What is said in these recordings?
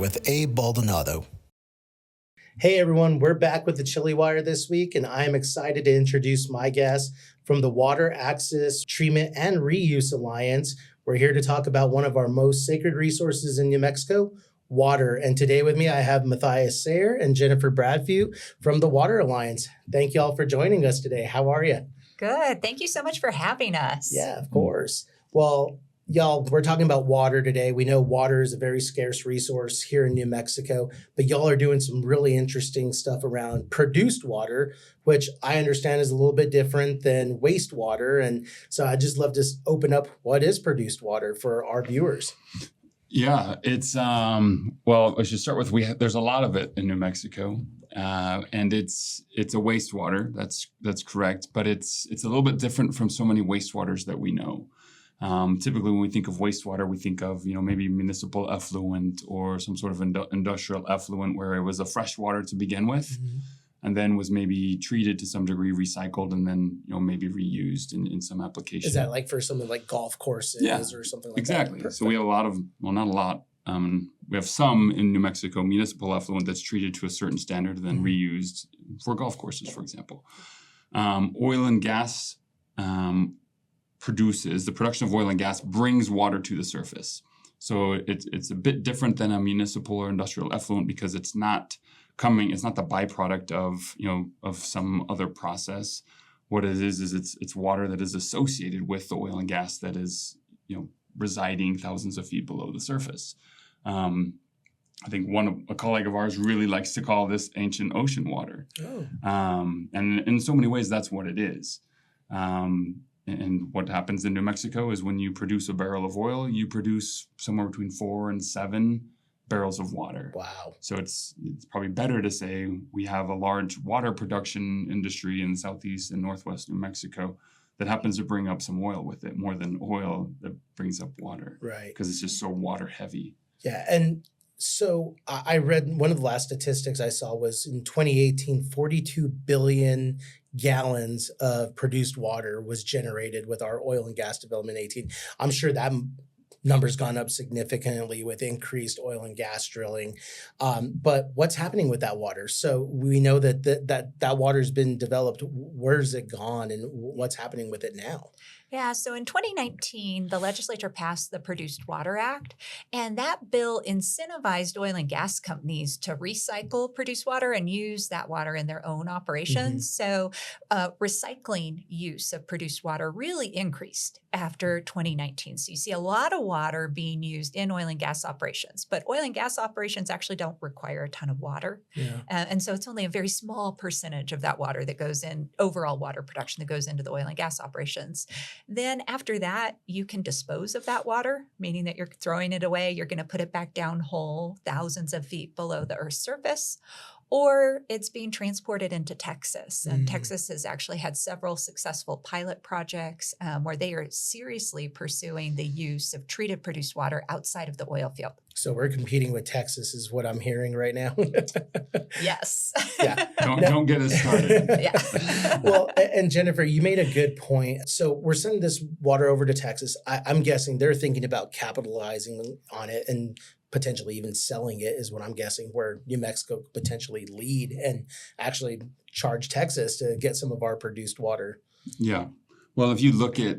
with Abe Baldonado. Hey everyone, we're back with the Chile Wire this week, and I am excited to introduce my guest from the Water Access, Treatment, and Reuse Alliance. We're here to talk about one of our most sacred resources in New Mexico, water. And today with me, I have Matthias Sayer and Jennifer Bradfute from the WATR Alliance. Thank you all for joining us today. How are you? Good. Thank you so much for having us. Yeah, of course. Well, y'all, we're talking about water today. We know water is a very scarce resource here in New Mexico, but y'all are doing some really interesting stuff around produced water, which I understand is a little bit different than wastewater. And so I just love to open up what is produced water for our viewers. Yeah, it's well, I should start with there's a lot of it in New Mexico, and it's a wastewater. That's correct, but it's a little bit different from so many wastewaters that we know. Typically, when we think of wastewater, we think of maybe municipal effluent or some sort of industrial effluent where it was a fresh water to begin with, and then was maybe treated to some degree, recycled, and then maybe reused in some application. Is that like for something like golf courses or something like exactly. that? So we have a lot of, well, not a lot. We have some in New Mexico, municipal effluent that's treated to a certain standard and then reused for golf courses, for example. Oil and gas the production of oil and gas brings water to the surface. So it's a bit different than a municipal or industrial effluent because it's not the byproduct of some other process. What it is it's water that is associated with the oil and gas that is, residing thousands of feet below the surface. I think a colleague of ours really likes to call this ancient ocean water. Oh. And in so many ways, that's what it is. And what happens in New Mexico is when you produce a barrel of oil, you produce somewhere between 4 and 7 barrels of water. Wow. So it's probably better to say we have a large water production industry in southeast and northwest New Mexico that happens to bring up some oil with it, more than oil that brings up water. Right. Because it's just so water heavy. Yeah. And so I read one of the last statistics I saw was in 2018, 42 billion gallons of produced water was generated with our oil and gas development in 18. I'm sure that number's gone up significantly with increased oil and gas drilling. But what's happening with that water? So we know that water's been developed. Where's it gone and what's happening with it now? Yeah, so in 2019, the legislature passed the Produced Water Act, and that bill incentivized oil and gas companies to recycle produced water and use that water in their own operations. So recycling use of produced water really increased after 2019. So you see a lot of water being used in oil and gas operations, but oil and gas operations actually don't require a ton of water. Yeah. And so it's only a very small percentage of that water that goes in, overall water production that goes into the oil and gas operations. Then after that, you can dispose of that water, meaning that you're throwing it away. You're going to put it back down whole, thousands of feet below the Earth's surface, or it's being transported into Texas. And Texas has actually had several successful pilot projects where they are seriously pursuing the use of treated produced water outside of the oil field. So we're competing with Texas is what I'm hearing right now. Yes. Yeah. Don't get us started. Yeah. Well, and Jennifer, you made a good point. So we're sending this water over to Texas. I'm guessing they're thinking about capitalizing on it and potentially even selling it is what I'm guessing, where New Mexico could potentially lead and actually charge Texas to get some of our produced water. Yeah. Well, if you look at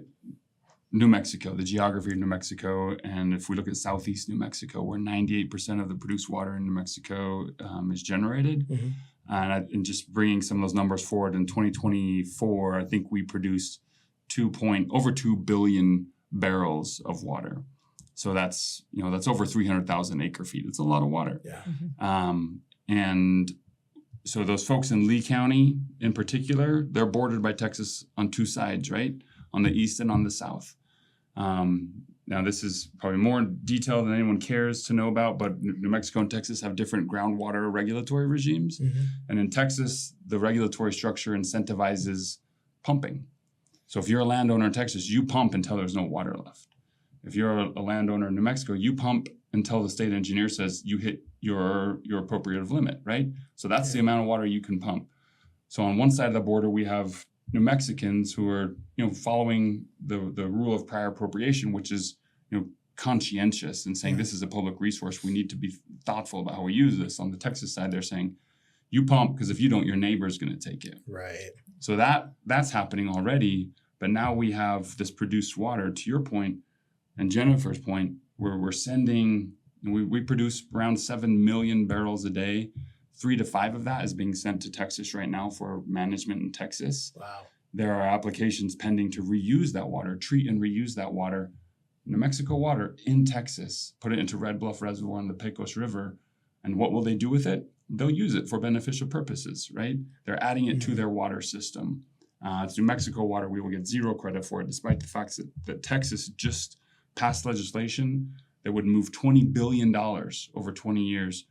New Mexico, the geography of New Mexico, and if we look at southeast New Mexico, where 98% of the produced water in New Mexico is generated, and just bringing some of those numbers forward, in 2024, I think we produced over 2 billion barrels of water. So that's over 300,000 acre feet. It's a lot of water. Yeah. And so those folks in Lee County in particular, they're bordered by Texas on 2 sides, right? On the east and on the south. Now, this is probably more detail than anyone cares to know about, but New Mexico and Texas have different groundwater regulatory regimes. And in Texas, the regulatory structure incentivizes pumping. So if you're a landowner in Texas, you pump until there's no water left. If you're a landowner in New Mexico, you pump until the state engineer says you hit your appropriative limit, right? So that's the amount of water you can pump. So on one side of the border, we have New Mexicans who are, following the rule of prior appropriation, which is, conscientious and saying this is a public resource. We need to be thoughtful about how we use this. On the Texas side, they're saying you pump because if you don't, your neighbor's going to take it. Right. So that's happening already. But now we have this produced water, to your point and Jennifer's point, where we're sending, we produce around 7 million barrels a day. 3 to 5 of that is being sent to Texas right now for management in Texas. Wow. There are applications pending to reuse that water, treat and reuse that water. New Mexico water in Texas, put it into Red Bluff Reservoir and the Pecos River. And what will they do with it? They'll use it for beneficial purposes, right? They're adding it to their water system. It's New Mexico water. We will get zero credit for it, despite the fact that Texas just passed legislation that would move $20 billion over 20 years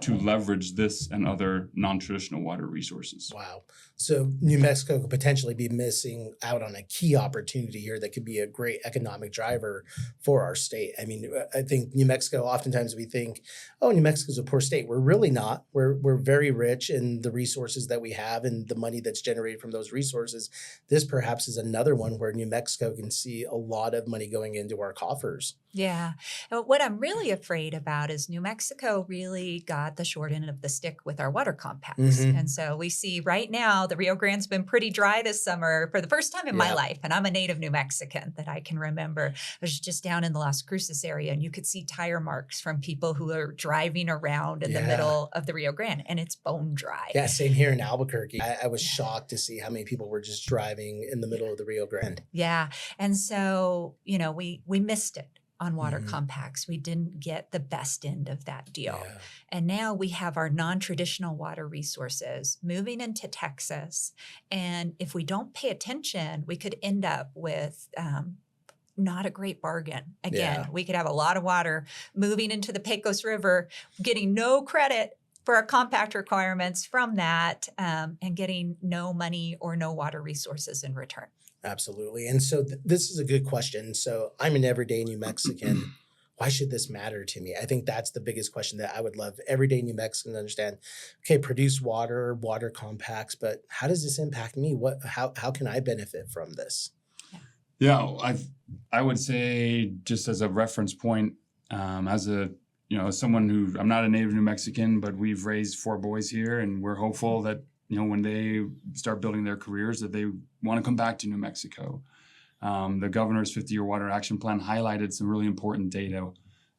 to leverage this and other non-traditional water resources. Wow. So New Mexico could potentially be missing out on a key opportunity here that could be a great economic driver for our state. I mean, I think New Mexico, oftentimes we think, oh, New Mexico's a poor state. We're really not. We're very rich in the resources that we have and the money that's generated from those resources. This perhaps is another one where New Mexico can see a lot of money going into our coffers. Yeah. What I'm really afraid about is New Mexico really got the short end of the stick with our water compacts. And so we see right now the Rio Grande's been pretty dry this summer for the first time in my life. And I'm a native New Mexican that I can remember. I was just down in the Las Cruces area and you could see tire marks from people who are driving around in the middle of the Rio Grande and it's bone dry. Yeah, same here in Albuquerque. I was shocked to see how many people were just driving in the middle of the Rio Grande. Yeah. And so, you know, we missed it on water compacts. We didn't get the best end of that deal. Yeah. And now we have our non-traditional water resources moving into Texas. And if we don't pay attention, we could end up with not a great bargain. Again, we could have a lot of water moving into the Pecos River, getting no credit for our compact requirements from that, and getting no money or no water resources in return. Absolutely. And so this is a good question. So I'm an everyday New Mexican. Why should this matter to me? I think that's the biggest question that I would love everyday New Mexican to understand. Okay, produce water compacts, but how does this impact me? How can I benefit from this? Yeah, I would say just as a reference point, as someone who, I'm not a native New Mexican, but we've raised 4 boys here and we're hopeful that when they start building their careers, that they want to come back to New Mexico. The governor's 50-year water action plan highlighted some really important data.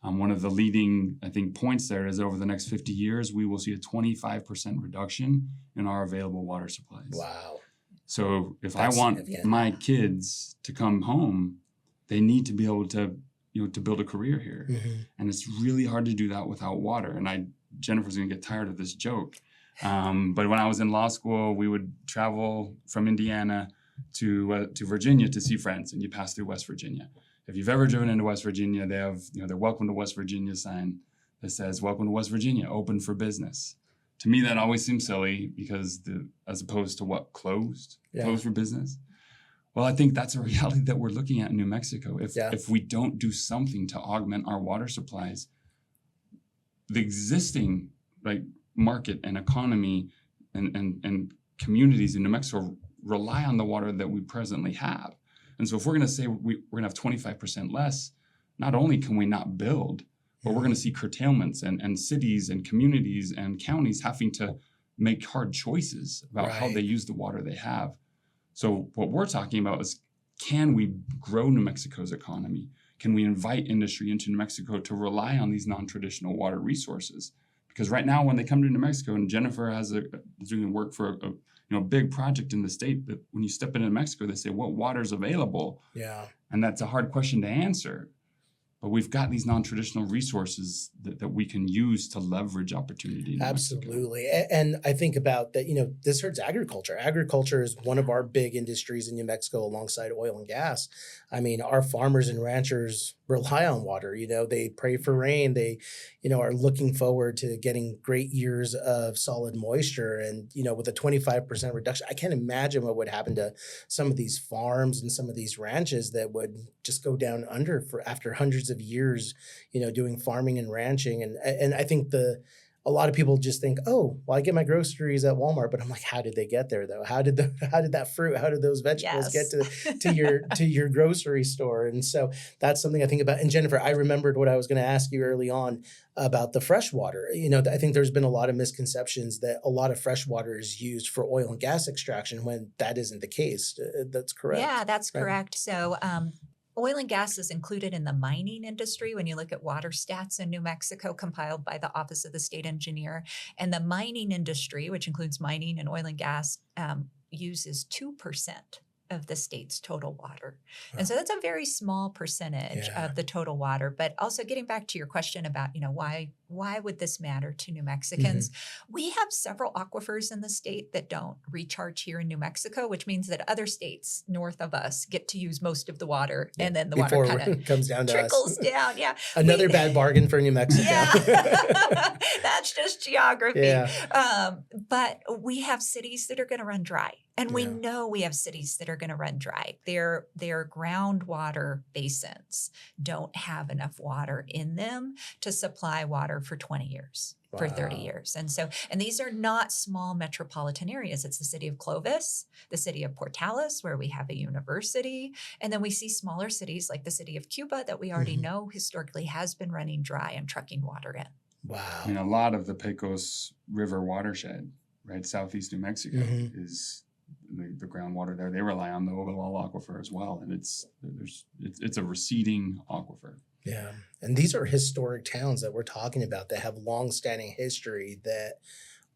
One of the leading, I think, points there is over the next 50 years, we will see a 25% reduction in our available water supplies. Wow. So if I want my kids to come home, they need to be able to, to build a career here. And it's really hard to do that without water. And Jennifer's going to get tired of this joke. But when I was in law school, we would travel from Indiana to Virginia to see friends, and you pass through West Virginia. If you've ever driven into West Virginia, they have their "Welcome to West Virginia" sign that says "Welcome to West Virginia, open for business." To me, that always seems silly because as opposed to what closed for business. Well, I think that's a reality that we're looking at in New Mexico. If we don't do something to augment our water supplies, the existing market and economy and communities in New Mexico rely on the water that we presently have. And so if we're going to say we're going to have 25% less, not only can we not build, but we're going to see curtailments and cities and communities and counties having to make hard choices about how they use the water they have. So what we're talking about is, can we grow New Mexico's economy? Can we invite industry into New Mexico to rely on these non-traditional water resources? Because right now, when they come to New Mexico, and Jennifer is doing work for a big project in the state, that when you step into New Mexico, they say, what water is available? Yeah. And that's a hard question to answer. But we've got these non-traditional resources that we can use to leverage opportunity. Absolutely. And I think about that, this hurts agriculture. Agriculture is one of our big industries in New Mexico alongside oil and gas. I mean, our farmers and ranchers rely on water. They pray for rain. They, are looking forward to getting great years of solid moisture. And, with a 25% reduction, I can't imagine what would happen to some of these farms and some of these ranches that would just go down under after hundreds of years, doing farming and ranching. And I think a lot of people just think, oh, well, I get my groceries at Walmart, but I'm like, how did they get there though? How did that fruit, how did those vegetables get Yes. to your grocery store? And so that's something I think about. And Jennifer, I remembered what I was going to ask you early on about the fresh water. I think there's been a lot of misconceptions that a lot of fresh water is used for oil and gas extraction when that isn't the case. That's correct. Yeah, that's right? correct. So, oil and gas is included in the mining industry when you look at water stats in New Mexico compiled by the Office of the State Engineer. And the mining industry, which includes mining and oil and gas, uses 2% of the state's total water. And so that's a very small percentage Yeah. of the total water. But also getting back to your question about, why would this matter to New Mexicans? We have several aquifers in the state that don't recharge here in New Mexico, which means that other states north of us get to use most of the water, and then the water Before kind of it comes down to trickles us. down. Yeah. Another bad bargain for New Mexico. Yeah. That's just geography. Yeah. But we have cities that are going to run dry. And we Yeah. know we have cities that are going to run dry. Their groundwater basins don't have enough water in them to supply water for 20 years, for 30 Wow. years. And these are not small metropolitan areas. It's the city of Clovis, the city of Portales, where we have a university. And then we see smaller cities like the city of Cuba that we already know historically has been running dry and trucking water in. Wow. I mean, a lot of the Pecos River watershed, right, southeast New Mexico, is the groundwater there. They rely on the Ogallala aquifer as well, and it's a receding aquifer. Yeah. And these are historic towns that we're talking about that have long-standing history that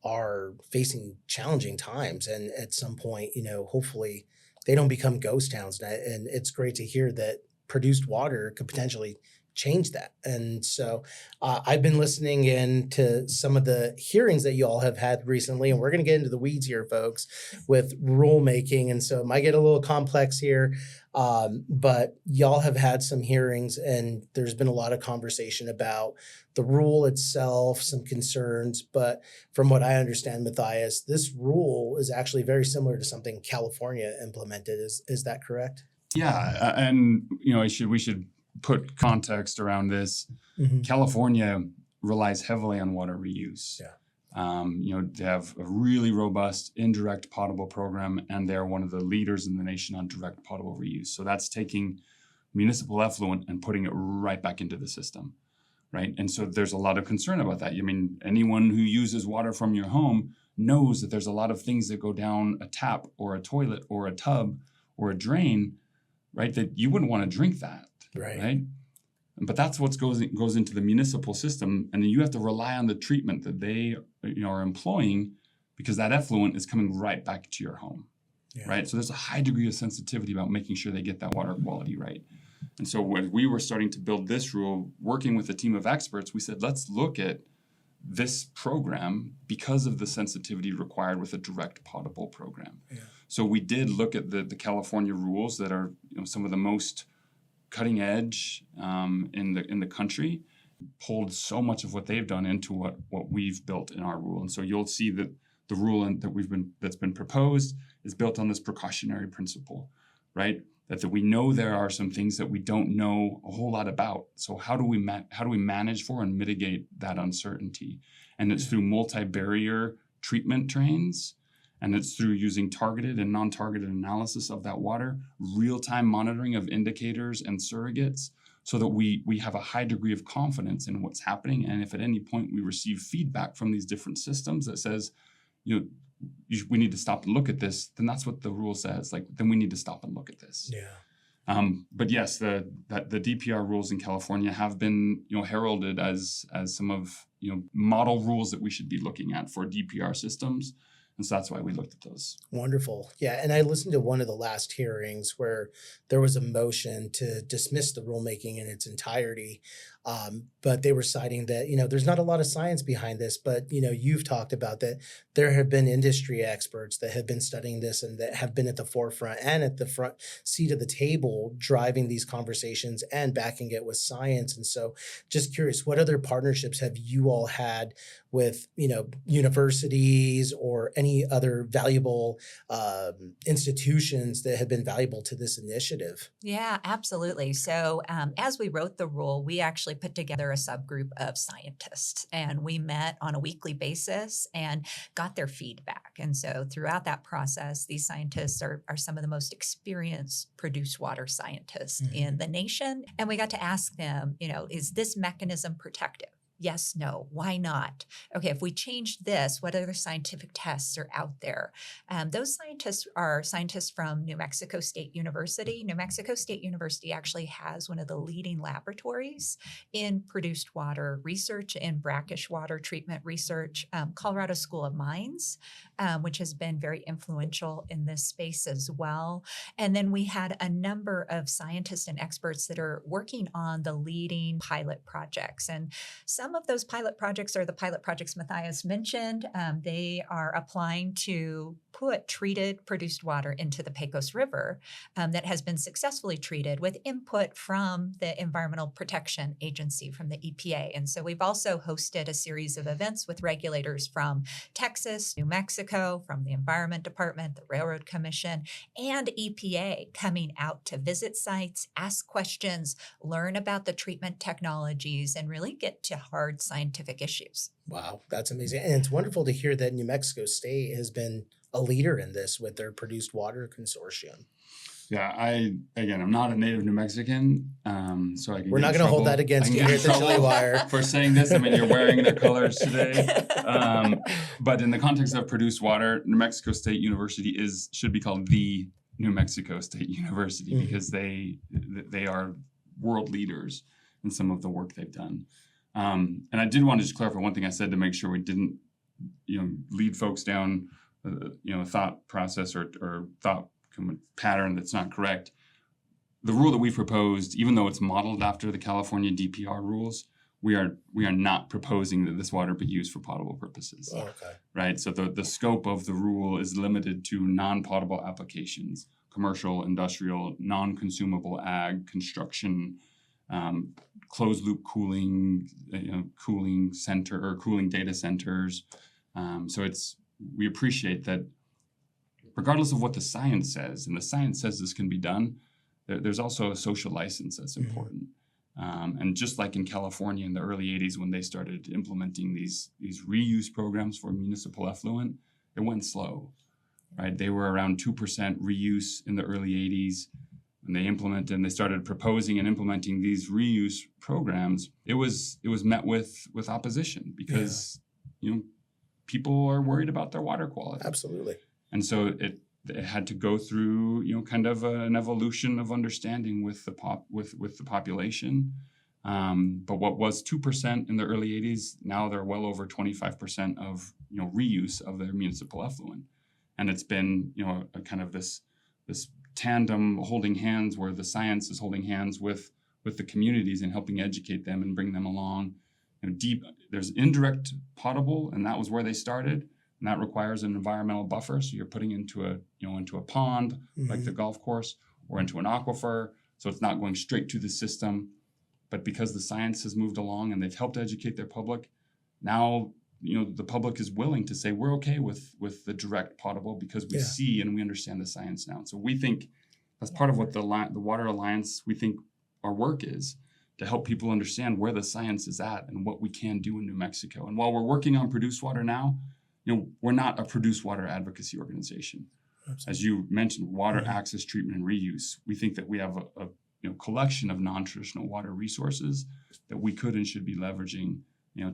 are facing challenging times. And at some point, hopefully they don't become ghost towns. And it's great to hear that produced water could potentially change that. And so I've been listening in to some of the hearings that you all have had recently, and we're going to get into the weeds here, folks, with rulemaking. And so it might get a little complex here, but y'all have had some hearings, and there's been a lot of conversation about the rule itself, some concerns. But from what I understand, Matthias, this rule is actually very similar to something California implemented. Is that correct? Yeah, and we should put context around this. California relies heavily on water reuse. Yeah. They have a really robust indirect potable program, and they're one of the leaders in the nation on direct potable reuse. So that's taking municipal effluent and putting it right back into the system, right? And so there's a lot of concern about that. I mean, anyone who uses water from your home knows that there's a lot of things that go down a tap or a toilet or a tub or a drain, right, that you wouldn't want to drink that. Right. But that's what goes into the municipal system, and then you have to rely on the treatment that they are employing, because that effluent is coming right back to your home. Yeah. Right. So there's a high degree of sensitivity about making sure they get that water quality right. And so when we were starting to build this rule, working with a team of experts, we said, let's look at this program because of the sensitivity required with a direct potable program. Yeah. So we did look at the California rules that are some of the most cutting edge in the country, pulled so much of what they've done into what we've built in our rule. And so you'll see that the rule that's been proposed is built on this precautionary principle, right? That we know there are some things that we don't know a whole lot about. So how do we manage for and mitigate that uncertainty? And it's through multi-barrier treatment trains. And it's through using targeted and non-targeted analysis of that water, real-time monitoring of indicators and surrogates, so that we have a high degree of confidence in what's happening. And if at any point we receive feedback from these different systems that says, we need to stop and look at this, then that's what the rule says. Then we need to stop and look at this. Yeah. But yes, the DPR rules in California have been heralded as some of model rules that we should be looking at for DPR systems. And so that's why we looked at those. Wonderful. Yeah. And I listened to one of the last hearings where there was a motion to dismiss the rulemaking in its entirety. But they were citing that, there's not a lot of science behind this, but, you've talked about that there have been industry experts that have been studying this and that have been at the forefront and at the front seat of the table, driving these conversations and backing it with science. And so just curious, what other partnerships have you all had with, universities or any any other valuable institutions that have been valuable to this initiative. Yeah, absolutely. So, as we wrote the rule, we actually put together a subgroup of scientists and we met on a weekly basis and got their feedback. And so, throughout that process, these scientists are some of the most experienced produced water scientists in the nation. And we got to ask them, is this mechanism protective? Yes, no, why not? Okay, if we change this, what other scientific tests are out there? Those scientists are scientists from New Mexico State University. New Mexico State University actually has one of the leading laboratories in produced water research and brackish water treatment research. Colorado School of Mines, which has been very influential in this space as well. And then we had a number of scientists and experts that are working on the leading pilot projects. And some of those pilot projects are the pilot projects Matthias mentioned. They are applying to put treated produced water into the Pecos River that has been successfully treated with input from the Environmental Protection Agency, from the EPA. And so we've also hosted a series of events with regulators from Texas, New Mexico, from the Environment Department, the Railroad Commission, and EPA coming out to visit sites, ask questions, learn about the treatment technologies, and really get to hard scientific issues. Wow, that's amazing. And it's wonderful to hear that New Mexico State has been a leader in this with their produced water consortium. Yeah, I'm not a native New Mexican, so I can. We're get not in going to hold trouble. that against I you can here get at in the Chile trouble Wire. for saying this. I mean, you're wearing their colors today. But in the context of produced water, New Mexico State University should be called the New Mexico State University because they are world leaders in some of the work they've done. And I did want to just clarify one thing I said to make sure we didn't, lead folks down, a thought process or thought pattern that's not correct. The rule that we proposed, even though it's modeled after the California DPR rules, we are not proposing that this water be used for potable purposes. Oh, okay. Right. So the scope of the rule is limited to non-potable applications, commercial, industrial, non-consumable ag, construction, closed loop cooling, cooling center or cooling data centers. So we appreciate that regardless of what the science says, and the science says this can be done, there's also a social license that's important. And just like in California in the early 80s when they started implementing these reuse programs for municipal effluent, it went slow, right? They were around 2% reuse in the early 80s. When they started proposing and implementing these reuse programs, it was met with opposition because people are worried about their water quality. Absolutely. And so it had to go through kind of an evolution of understanding with the population. But what was 2% in the early 80s, now they're well over 25% of reuse of their municipal effluent. And it's been a kind of this tandem holding hands where the science is holding hands with the communities and helping educate them and bring them along. There's indirect potable, and that was where they started, and that requires an environmental buffer. So you're putting into a pond like the golf course or into an aquifer, so it's not going straight to the system. But because the science has moved along and they've helped educate their public, now the public is willing to say we're okay with the direct potable because we see and we understand the science now. So we think that's part of what the WATR Alliance, we think our work is to help people understand where the science is at and what we can do in New Mexico. And while we're working on produced water now, we're not a produced water advocacy organization. Absolutely. As you mentioned, water access, treatment, and reuse. We think that we have a collection of non-traditional water resources that we could and should be leveraging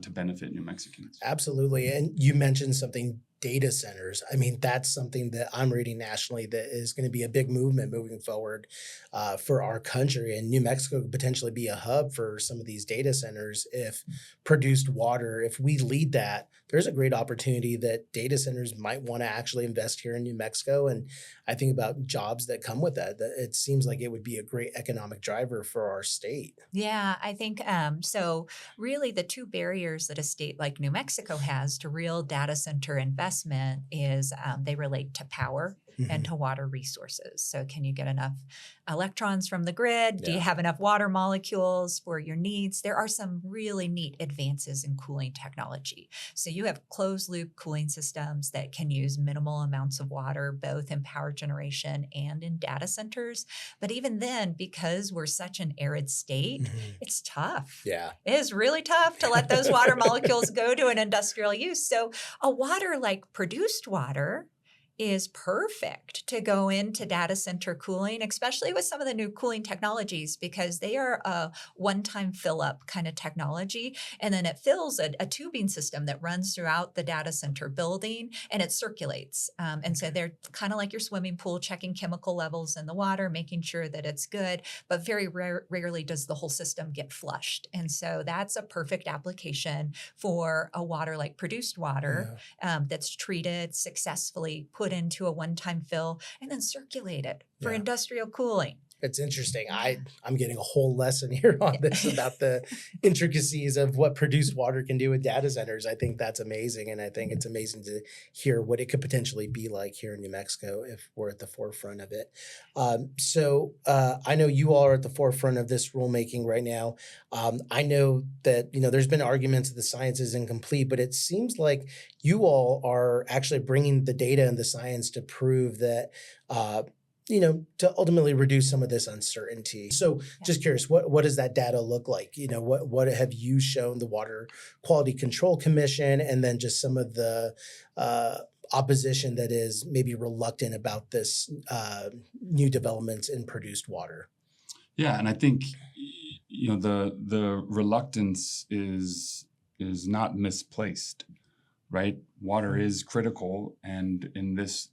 to benefit New Mexicans. Absolutely. And you mentioned something, data centers. I mean, that's something that I'm reading nationally that is going to be a big movement moving forward for our country. And New Mexico could potentially be a hub for some of these data centers if produced water, if we lead that, there's a great opportunity that data centers might want to actually invest here in New Mexico. And I think about jobs that come with that it seems like it would be a great economic driver for our state. Yeah, I think so. Really, the two barriers that a state like New Mexico has to real data center investment is they relate to power and to water resources. So can you get enough electrons from the grid? Do you Yeah. have enough water molecules for your needs? There are some really neat advances in cooling technology. So you have closed loop cooling systems that can use minimal amounts of water, both in power generation and in data centers. But even then, because we're such an arid state, Mhm. it's tough. Yeah. It is really tough to let those water molecules go to an industrial use. So a water like produced water is perfect to go into data center cooling, especially with some of the new cooling technologies, because they are a one-time fill up kind of technology. And then it fills a tubing system that runs throughout the data center building and it circulates. And so they're kind of like your swimming pool, checking chemical levels in the water, making sure that it's good, but very rarely does the whole system get flushed. And so that's a perfect application for a water like produced water that's treated successfully, put into a one-time fill, and then circulated for Yeah. industrial cooling. It's interesting. I'm getting a whole lesson here on this about the intricacies of what produced water can do with data centers. I think that's amazing. And I think it's amazing to hear what it could potentially be like here in New Mexico if we're at the forefront of it. I know you all are at the forefront of this rulemaking right now. I know that, there's been arguments that the science is incomplete, but it seems like you all are actually bringing the data and the science to prove that, to ultimately reduce some of this uncertainty. So just curious, what does that data look like? What have you shown the Water Quality Control Commission, and then just some of the opposition that is maybe reluctant about this new developments in produced water? Yeah, and I think the reluctance is not misplaced, right? Water is critical, and in the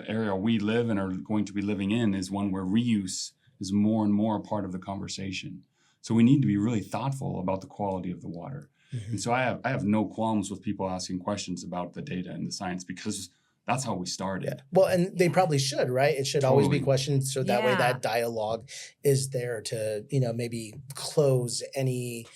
area we live and are going to be living in is one where reuse is more and more a part of the conversation. So we need to be really thoughtful about the quality of the water. Mm-hmm. And so I have no qualms with people asking questions about the data and the science, because that's how we started. Yeah. Well, and they probably should, right? It should always be Totally. questioned, so that way Yeah. that dialogue is there to, maybe close any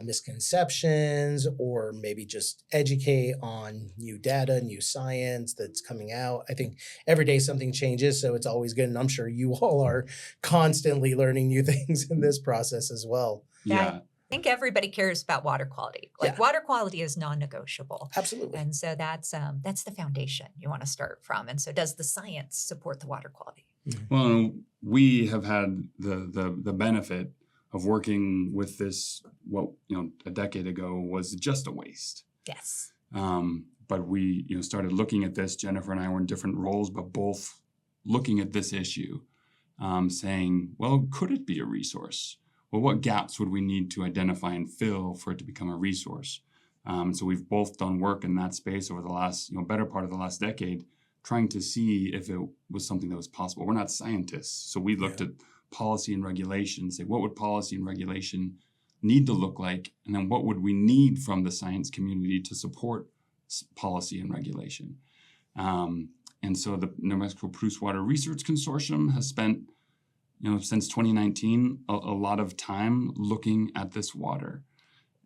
misconceptions, or maybe just educate on new data, new science that's coming out. I think every day something changes, so it's always good. And I'm sure you all are constantly learning new things in this process as well. Yeah. I think everybody cares about water quality. Like water quality is non-negotiable. Absolutely. And so that's the foundation you want to start from. And so does the science support the water quality? Well, we have had the benefit of working with this, a decade ago was just a waste. Yes. But we, started looking at this. Jennifer and I were in different roles, but both looking at this issue, saying, well, could it be a resource? Well, what gaps would we need to identify and fill for it to become a resource? So we've both done work in that space over the last, better part of the last decade, trying to see if it was something that was possible. We're not scientists, so we looked at policy and regulation, say what would policy and regulation need to look like, and then what would we need from the science community to support policy and regulation. And so the New Mexico Produced Water Research Consortium has spent, since 2019, a lot of time looking at this water.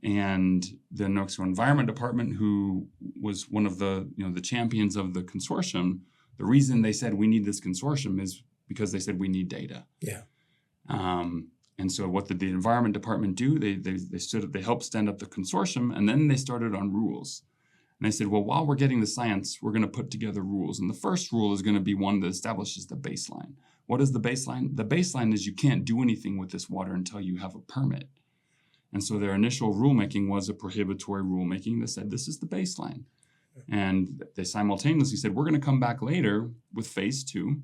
And the New Mexico Environment Department, who was one of the, the champions of the consortium, the reason they said we need this consortium is because they said we need data. Yeah. And so what did the Environment Department do? They helped stand up the consortium, and then they started on rules. And they said, well, while we're getting the science, we're going to put together rules. And the first rule is going to be one that establishes the baseline. What is the baseline? The baseline is you can't do anything with this water until you have a permit. And so their initial rulemaking was a prohibitory rulemaking that said this is the baseline. And they simultaneously said, we're going to come back later with phase 2,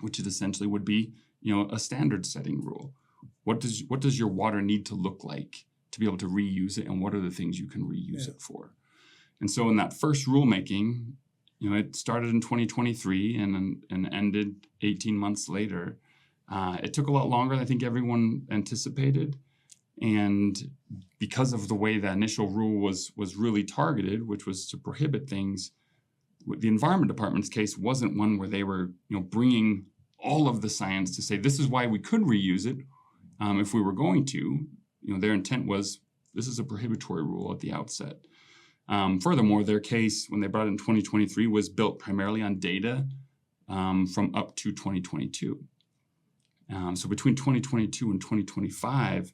which is essentially would be, a standard setting rule. What does your water need to look like to be able to reuse it, and what are the things you can reuse it for? And so in that first rulemaking, it started in 2023 and ended 18 months later. It took a lot longer than I think everyone anticipated. And because of the way the initial rule was really targeted, which was to prohibit things, the Environment Department's case wasn't one where they were, bringing all of the science to say this is why we could reuse it if we were going to. Their intent was this is a prohibitory rule at the outset. Furthermore, their case, when they brought it in 2023, was built primarily on data from up to 2022. So between 2022 and 2025,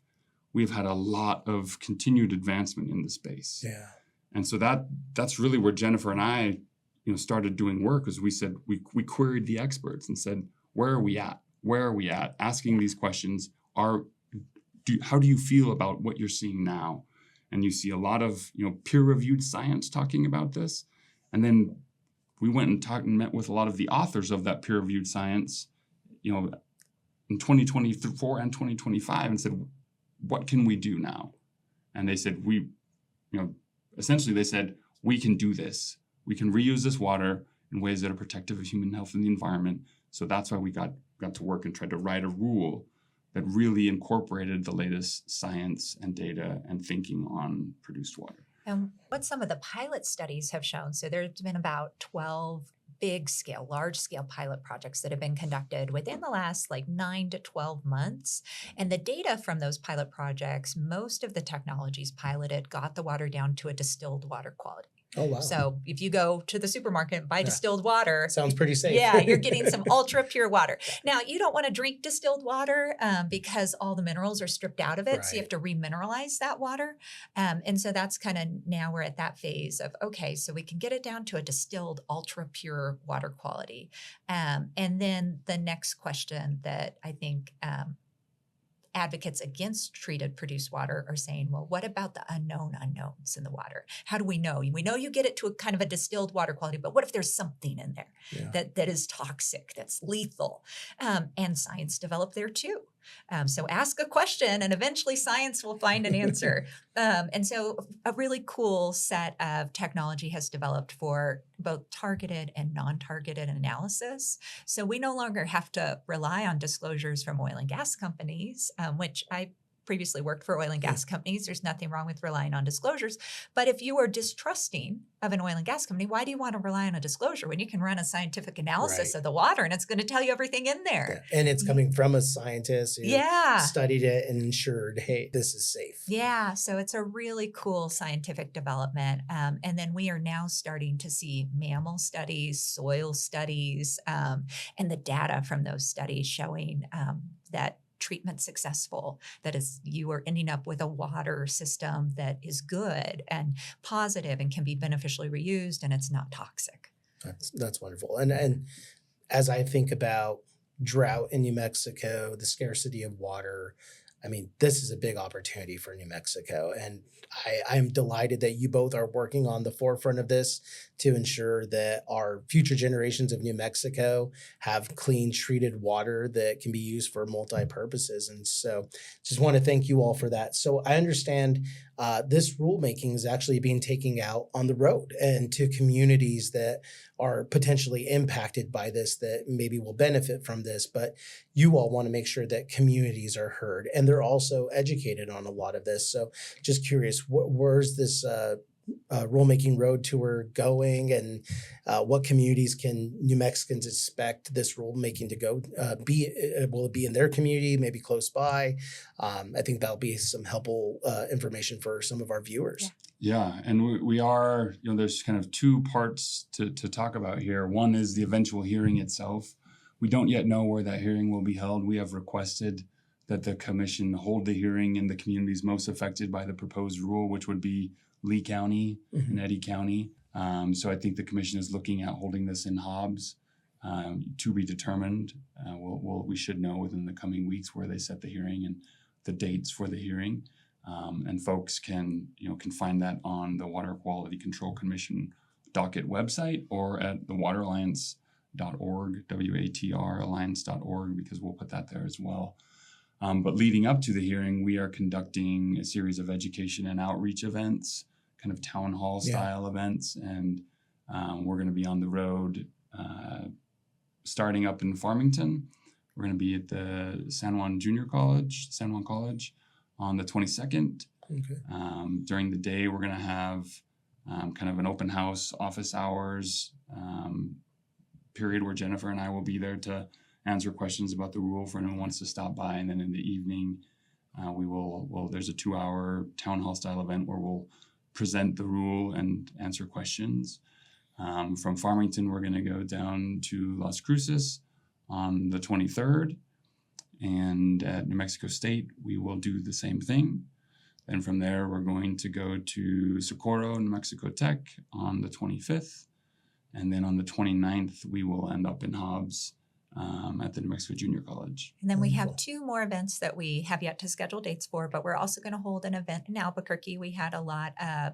we've had a lot of continued advancement in the space. Yeah. And so that's really where Jennifer and I, started doing work. Is we said we queried the experts and said, where are we at? Where are we at? Asking these questions. How do you feel about what you're seeing now? And you see a lot of peer-reviewed science talking about this. And then we went and met with a lot of the authors of that peer-reviewed science, in 2024 and 2025, and said, what can we do now? And they said, essentially they said, we can do this. We can reuse this water in ways that are protective of human health and the environment. So that's why we got to work and tried to write a rule that really incorporated the latest science and data and thinking on produced water. And what some of the pilot studies have shown, so there's been about 12 large scale pilot projects that have been conducted within the last 9 to 12 months. And the data from those pilot projects, most of the technologies piloted got the water down to a distilled water quality. Oh, wow. So if you go to the supermarket and buy distilled water, sounds pretty safe. Yeah, you're getting some ultra pure water. Now, you don't want to drink distilled water because all the minerals are stripped out of it. Right. So you have to remineralize that water. And so that's kind of, now we're at that phase of, okay, so we can get it down to a distilled ultra pure water quality. And then the next question that I think advocates against treated produced water are saying, well, what about the unknown unknowns in the water? How do we know? We know you get it to a kind of a distilled water quality, but what if there's something in there that is toxic, that's lethal? And science developed there too. So ask a question and eventually science will find an answer. And so a really cool set of technology has developed for both targeted and non-targeted analysis. So we no longer have to rely on disclosures from oil and gas companies, which I previously worked for oil and gas companies. There's nothing wrong with relying on disclosures. But if you are distrusting of an oil and gas company, why do you want to rely on a disclosure when you can run a scientific analysis of the water and it's going to tell you everything in there? Yeah. And it's coming from a scientist who studied it and ensured, hey, this is safe. Yeah. So it's a really cool scientific development. And then we are now starting to see mammal studies, soil studies, and the data from those studies showing that treatment successful, that is, you are ending up with a water system that is good and positive and can be beneficially reused and it's not toxic. That's wonderful. And as I think about drought in New Mexico, the scarcity of water, I mean, this is a big opportunity for New Mexico. And I am delighted that you both are working on the forefront of this to ensure that our future generations of New Mexico have clean, treated water that can be used for multi-purposes. And so just want to thank you all for that. So I understand this rulemaking is actually being taken out on the road and to communities that are potentially impacted by this, that maybe will benefit from this. But you all want to make sure that communities are heard and they're also educated on a lot of this. So just curious, where's this rulemaking road tour going, and what communities can New Mexicans expect this rulemaking to go be? Will it be in their community, maybe close by? I think that'll be some helpful information for some of our viewers. Yeah, and we are, there's kind of two parts to talk about here. One is the eventual hearing itself. We don't yet know where that hearing will be held. We have requested that the commission hold the hearing in the communities most affected by the proposed rule, which would be Lee County and Eddy County. So I think the commission is looking at holding this in Hobbs to be determined. We should know within the coming weeks where they set the hearing and the dates for the hearing. And folks can find that on the Water Quality Control Commission docket website or at the WATR Alliance.org, WATR Alliance.org, because we'll put that there as well. But leading up to the hearing, we are conducting a series of education and outreach events, kind of town hall style events. And we're going to be on the road starting up in Farmington. We're going to be at the San Juan College on the 22nd. Okay. During the day, we're going to have kind of an open house, office hours period where Jennifer and I will be there to answer questions about the rule for anyone who wants to stop by. And then in the evening, there's a 2-hour town hall style event where we'll present the rule and answer questions. From Farmington, we're going to go down to Las Cruces on the 23rd. And at New Mexico State, we will do the same thing. Then from there, we're going to go to Socorro, New Mexico Tech on the 25th. And then on the 29th, we will end up in Hobbs at the New Mexico Junior College. And then we have Wonderful. 2 more events that we have yet to schedule dates for, but we're also going to hold an event in Albuquerque. We had a lot of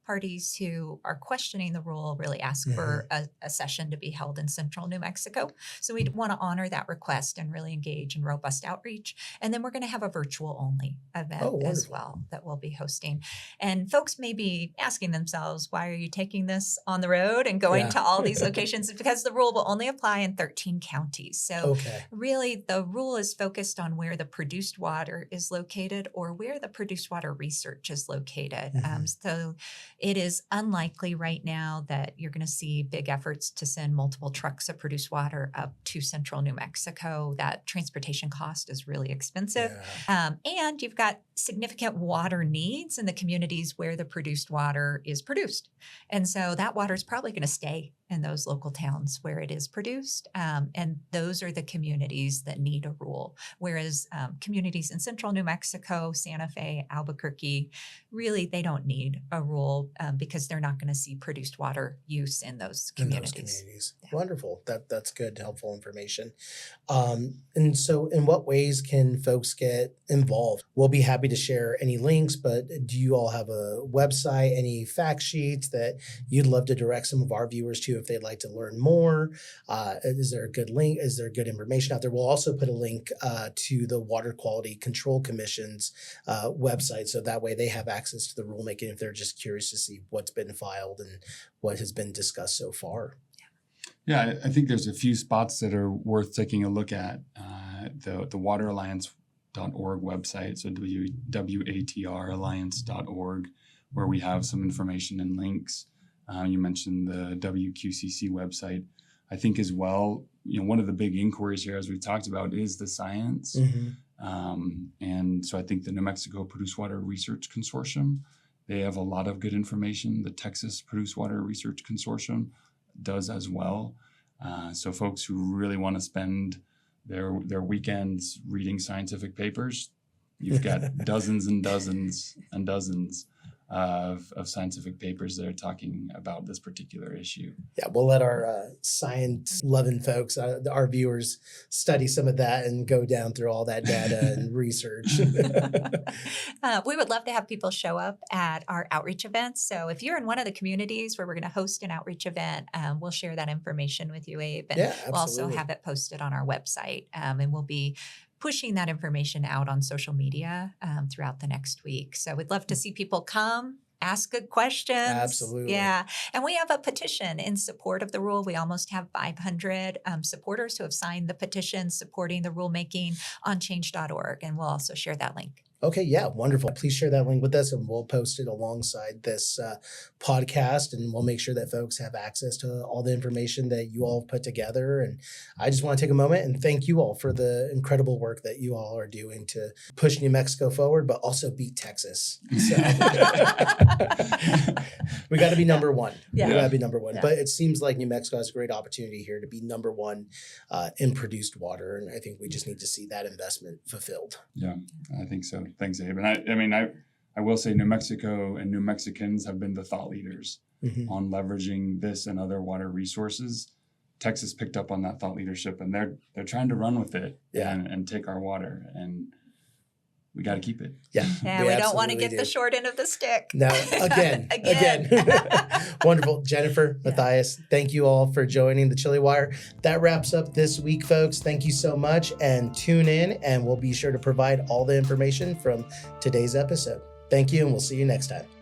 parties who are questioning the rule really ask for a session to be held in central New Mexico. So we want to honor that request and really engage in robust outreach. And then we're going to have a virtual only event as wonderful. well that we'll be hosting. And folks may be asking themselves, why are you taking this on the road and going Yeah. to all these locations? It's because the rule will only apply in 13 counties. So Okay. really, the rule is focused on where the produced water is located or where the produced water research is located. So it is unlikely right now that you're going to see big efforts to send multiple trucks of produced water up to central New Mexico. That transportation cost is really expensive. Yeah. And you've got significant water needs in the communities where the produced water is produced. And so that water is probably going to stay in those local towns where it is produced. And those are the communities that need a rule. Whereas communities in central New Mexico, Santa Fe, Albuquerque, really, they don't need a rule because they're not going to see produced water use in those In communities. those communities. Yeah. Wonderful. That's good, helpful information. And so in what ways can folks get involved? We'll be happy to share any links, but do you all have a website, any fact sheets that you'd love to direct some of our viewers to if they'd like to learn more? Is there a good link? Is there good information out there? We'll also put a link to the Water Quality Control Commission's website, so that way they have access to the rulemaking if they're just curious to see what's been filed and what has been discussed so far. Yeah, I think there's a few spots that are worth taking a look at. The WATR Alliance.org website, so WATR Alliance.org, where we have some information and links. You mentioned the WQCC website. I think as well, one of the big inquiries here, as we talked about, is the science. And so I think the New Mexico Produced Water Research Consortium, they have a lot of good information. The Texas Produced Water Research Consortium does as well. So folks who really want to spend their weekends reading scientific papers, you've got dozens and dozens and dozens of scientific papers that are talking about this particular issue. Yeah, we'll let our science-loving folks, our viewers, study some of that and go down through all that data and research. We would love to have people show up at our outreach events. So if you're in one of the communities where we're going to host an outreach event, we'll share that information with you, Abe. And Yeah, we'll also absolutely. have it posted on our website. And we'll be pushing that information out on social media throughout the next week. So we'd love to see people come, ask good questions. Absolutely. Yeah. And we have a petition in support of the rule. We almost have 500 supporters who have signed the petition supporting the rulemaking on change.org. And we'll also share that link. Okay, yeah, wonderful. Please share that link with us and we'll post it alongside this podcast, and we'll make sure that folks have access to all the information that you all put together. And I just want to take a moment and thank you all for the incredible work that you all are doing to push New Mexico forward, but also beat Texas. So we got to be number one. Yeah. We got to be number one. Yeah. But it seems like New Mexico has a great opportunity here to be number one in produced water. And I think we just need to see that investment fulfilled. Yeah, I think so. Thanks, Abe. And I will say New Mexico and New Mexicans have been the thought leaders on leveraging this and other water resources. Texas picked up on that thought leadership, and they're trying to run with it and take our water, and we got to keep it. Yeah, Yeah, we don't want to absolutely get do. the short end of the stick. No, again. Wonderful. Jennifer, Matthias, thank you all for joining the Chile Wire. That wraps up this week, folks. Thank you so much, and tune in, and we'll be sure to provide all the information from today's episode. Thank you, and we'll see you next time.